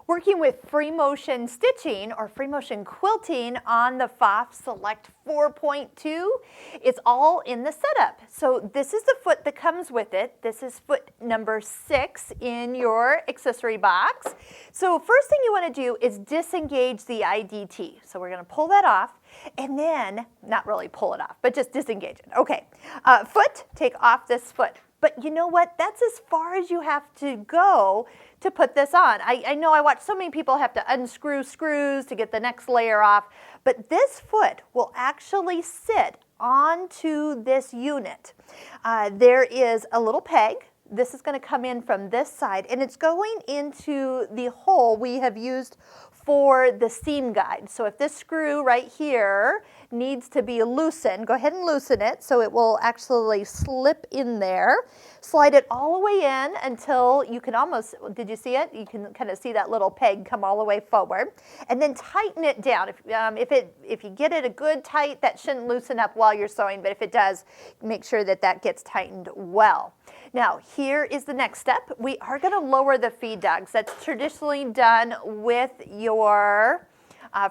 working with free motion stitching or free motion quilting on the Pfaff Select 4.2. It's all in the setup. So this is the foot that comes with it. This is foot number 6 in your accessory box. So first thing you want to do is disengage the IDT. So we're going to pull that off and then, not really pull it off, but just disengage it. Okay, foot, take off this foot. But you know what? That's as far as you have to go to put this on. I know I watch so many people have to unscrew screws to get the next layer off, but this foot will actually sit onto this unit. There is a little peg. This is going to come in from this side, and it's going into the hole we have used for the seam guide. So if this screw right here needs to be loosened, go ahead and loosen it so it will actually slip in there. Slide it all the way in until you can almost, did you see it? You can kind of see that little peg come all the way forward. And then tighten it down. If you get it a good tight, that shouldn't loosen up while you're sewing, but if it does, make sure that that gets tightened well. Now, here is the next step. We are going to lower the feed dogs. That's traditionally done with your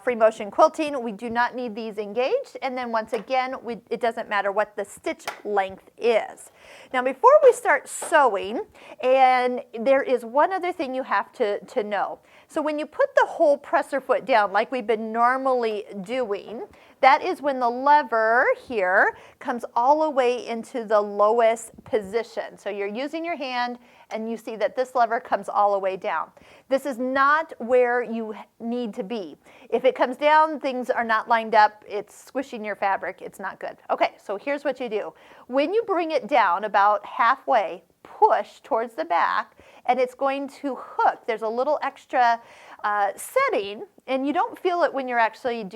free motion quilting. We do not need these engaged. And then once again, it doesn't matter what the stitch length is. Now, before we start sewing, and there is one other thing you have to know. So when you put the whole presser foot down like we've been normally doing, that is when the lever here comes all the way into the lowest position. So you're using your hand and you see that this lever comes all the way down. This is not where you need to be. If it comes down, things are not lined up, it's squishing your fabric, it's not good. Okay, so here's what you do. When you bring it down about halfway, push towards the back, and it's going to hook. There's a little extra setting, and you don't feel it when you're actually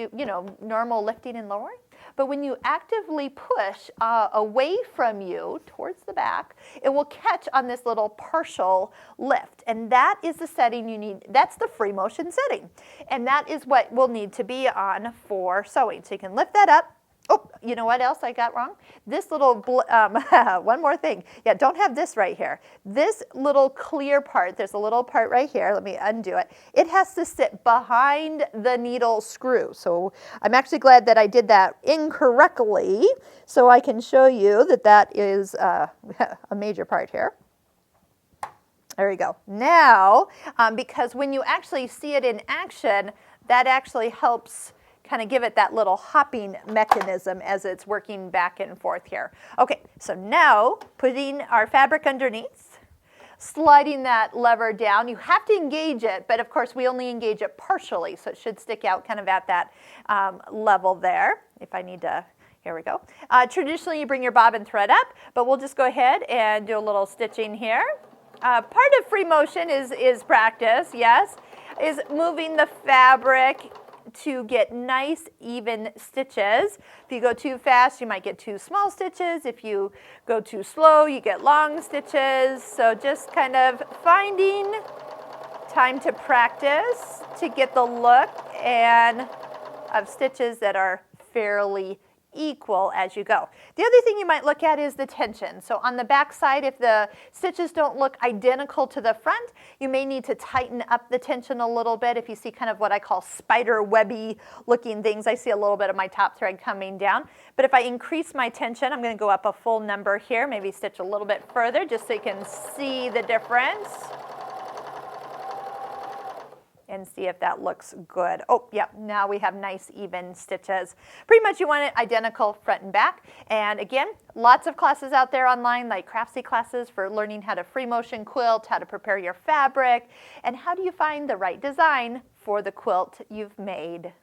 normal lifting and lowering. But when you actively push away from you towards the back, it will catch on this little partial lift. And that is the setting you need. That's the free motion setting. And that is what will need to be on for sewing. So you can lift that up. Oh, you know what else I got wrong? This little, one more thing. Yeah, don't have this right here. This little clear part, there's a little part right here. Let me undo it. It has to sit behind the needle screw. So I'm actually glad that I did that incorrectly so I can show you that that is a major part here. There we go. Now, because when you actually see it in action, that actually helps kind of give it that little hopping mechanism as it's working back and forth here. Okay, so now putting our fabric underneath, sliding that lever down. You have to engage it, but of course we only engage it partially, so it should stick out kind of at that level there. If I need to, here we go. Traditionally you bring your bobbin thread up, but we'll just go ahead and do a little stitching here. Part of free motion is practice, yes, is moving the fabric to get nice even stitches. If you go too fast, you might get too small stitches. If you go too slow, you get long stitches. So just kind of finding time to practice to get the look and of stitches that are fairly equal as you go. The other thing you might look at is the tension. So on the back side, if the stitches don't look identical to the front, you may need to tighten up the tension a little bit. If you see kind of what I call spider webby looking things, I see a little bit of my top thread coming down. But if I increase my tension, I'm going to go up a full number here, maybe stitch a little bit further just so you can see the difference and see if that looks good. Oh, yeah, now we have nice even stitches. Pretty much you want it identical front and back. And again, lots of classes out there online, like Craftsy classes for learning how to free motion quilt, how to prepare your fabric, and how do you find the right design for the quilt you've made.